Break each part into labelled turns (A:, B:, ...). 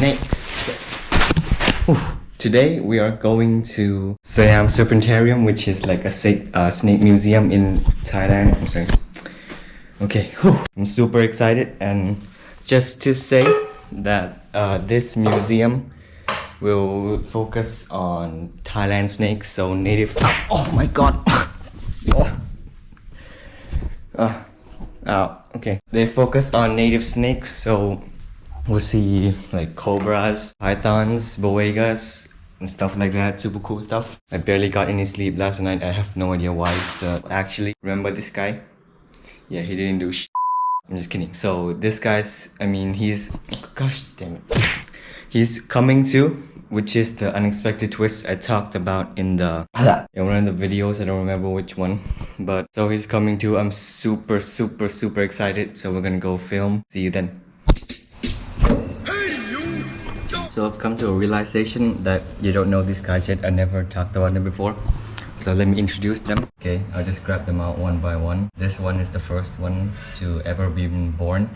A: snakes. Whew. Today we are going to Siam Serpentarium, which is like a snake museum in Thailand. I'm sorry. Okay, whew. I'm super excited, and just to say that this museum will focus on Thailand snakes, so native. Oh my god! Okay. They focus on native snakes, so we'll see like cobras, pythons, boegas, and stuff like that. Super cool stuff. I barely got any sleep last night. I have no idea why. So actually, remember this guy? Yeah, he didn't do shit. I'm just kidding. So this guy's, he's, gosh damn it. He's coming to, which is the unexpected twist I talked about in one of the videos. I don't remember which one, but so he's coming to. I'm super excited. So we're gonna go film. See you then. So I've come to a realization that you don't know these guys yet. I never talked about them before. So let me introduce them. Okay, I'll just grab them out one by one. This one is the first one to ever be born.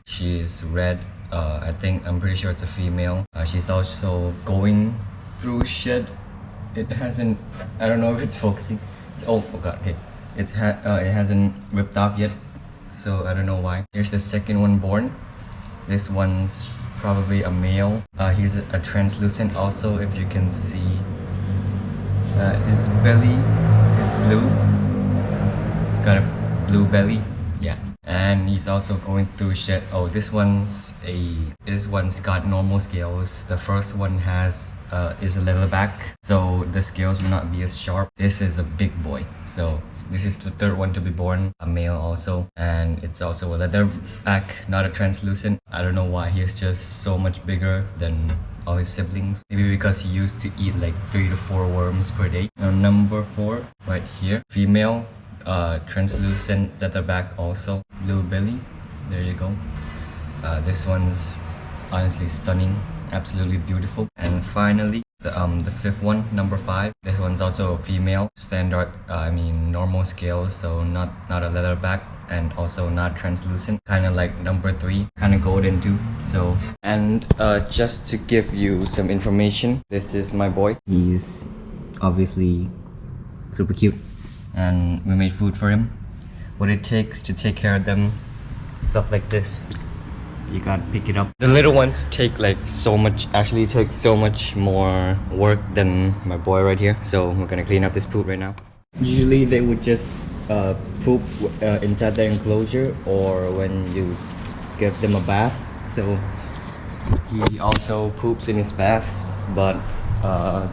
A: She's red. I'm pretty sure it's a female. She's also going through shed. It hasn't, I don't know if it's focusing. Oh god, okay. It hasn't ripped off yet. So I don't know why. Here's the second one born. This one's probably a male. He's a translucent also, if you can see. His belly is blue. He's got a blue belly. Yeah. And he's also going through shed. Oh, this one's got normal scales. The first one is a leatherback, so the scales will not be as sharp. This is a big boy. So this is the third one to be born, a male also, and it's also a leatherback, not a translucent. I don't know why he's just so much bigger than all his siblings. Maybe because he used to eat like 3 to 4 worms per day. Now, number 4 right here, female, translucent leatherback also, blue belly. There you go. This one's honestly stunning, absolutely beautiful. And finally, the fifth one, number 5. This one's also a female, standard, normal scales, so not a leatherback, and also not translucent, kind of like number 3, kind of golden too. So, and just to give you some information, this is my boy. He's obviously super cute, and we made food for him. What it takes to take care of them, stuff like this. You gotta pick it up. The little ones take so much more work than my boy right here. So we're gonna clean up this poop right now. Usually they would just poop inside the enclosure or when you give them a bath. So he also poops in his baths, but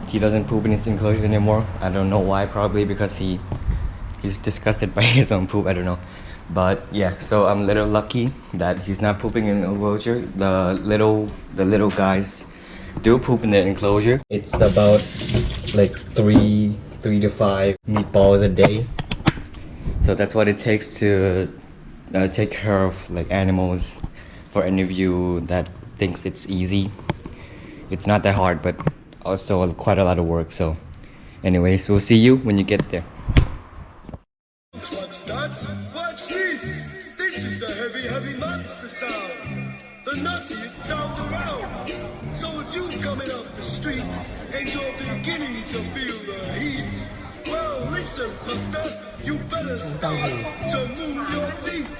A: he doesn't poop in his enclosure anymore. I don't know why. Probably because he's disgusted by his own poop. I don't know. But yeah, so I'm a little lucky that he's not pooping in the enclosure. The little guys do poop in the enclosure. It's about like 3 to 5 meatballs a day. So that's what it takes to take care of animals. For any of you that thinks it's easy, it's not that hard, but also quite a lot of work. So anyways, we'll see you when you get there.
B: Heavy monster sound, the nuttiest sound around. So if you coming up the street and you're beginning to feel the heat, well listen, buster, you better start to move your feet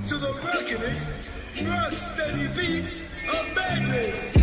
B: to the rockinest, rock steady beat of madness.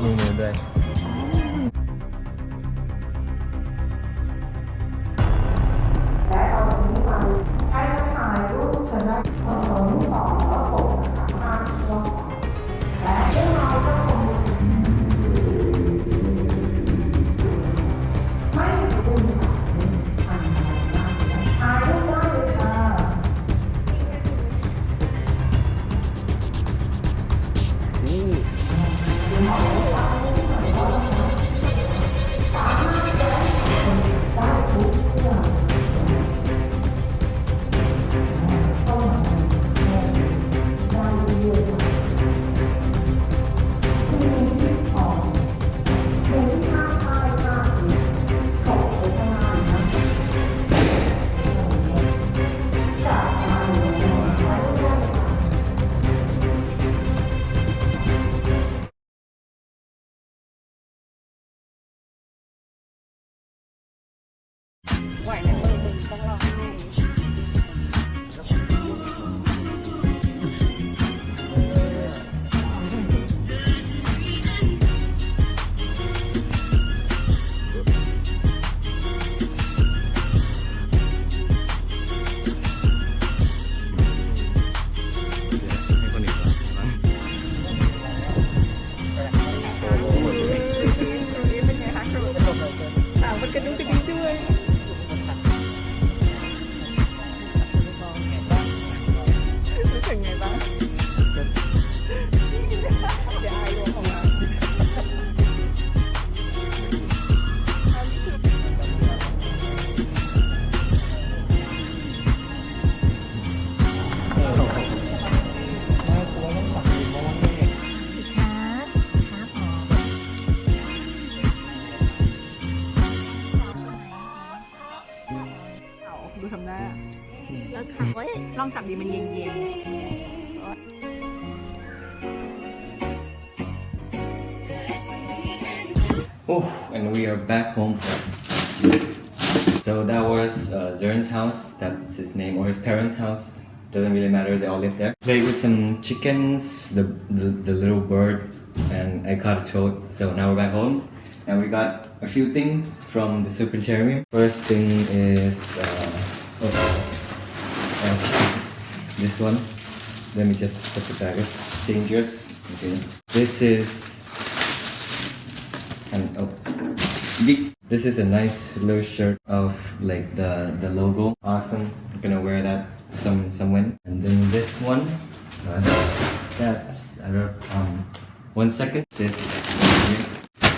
A: มีหนูด้วย ให้คนอื่นก่อน
C: ดูทำหน้าแล้วค่ะลองจับดีมันเย็น
A: Oh, and we are back home. So that was ZERN's house. That's his name, or his parents' house. Doesn't really matter. They all live there. Played with some chickens, the little bird, and I caught a toad. So now we're back home, and we got a few things from the superterrium. First thing is this one. Let me just put it back. It's dangerous. Okay. This is this is a nice little shirt of like the logo. Awesome. I'm gonna wear that somewhere. And then this one, that's 1 second. This here.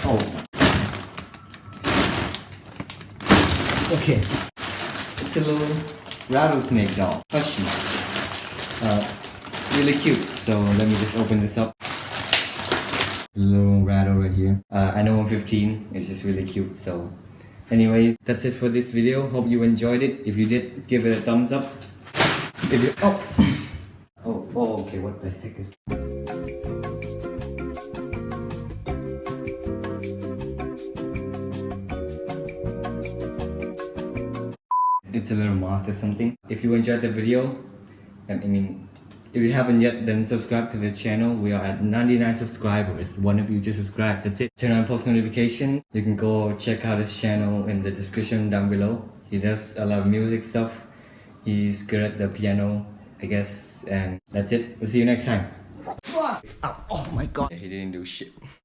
A: Oh. Okay. It's a little rattlesnake doll. Plushie. Really cute. So let me just open this up. Little rattle right here. I know I'm 15. It's just really cute. So anyways, that's it for this video. Hope you enjoyed it. If you did, give it a thumbs up. If you oh okay, what the heck is it's a little moth or something. If you enjoyed the video, if you haven't yet, then subscribe to the channel. We are at 99 subscribers. One of you just subscribed. That's it. Turn on post notifications. You can go check out his channel in the description down below. He does a lot of music stuff. He's good at the piano, I guess. And that's it. We'll see you next time. Oh my god. He didn't do shit.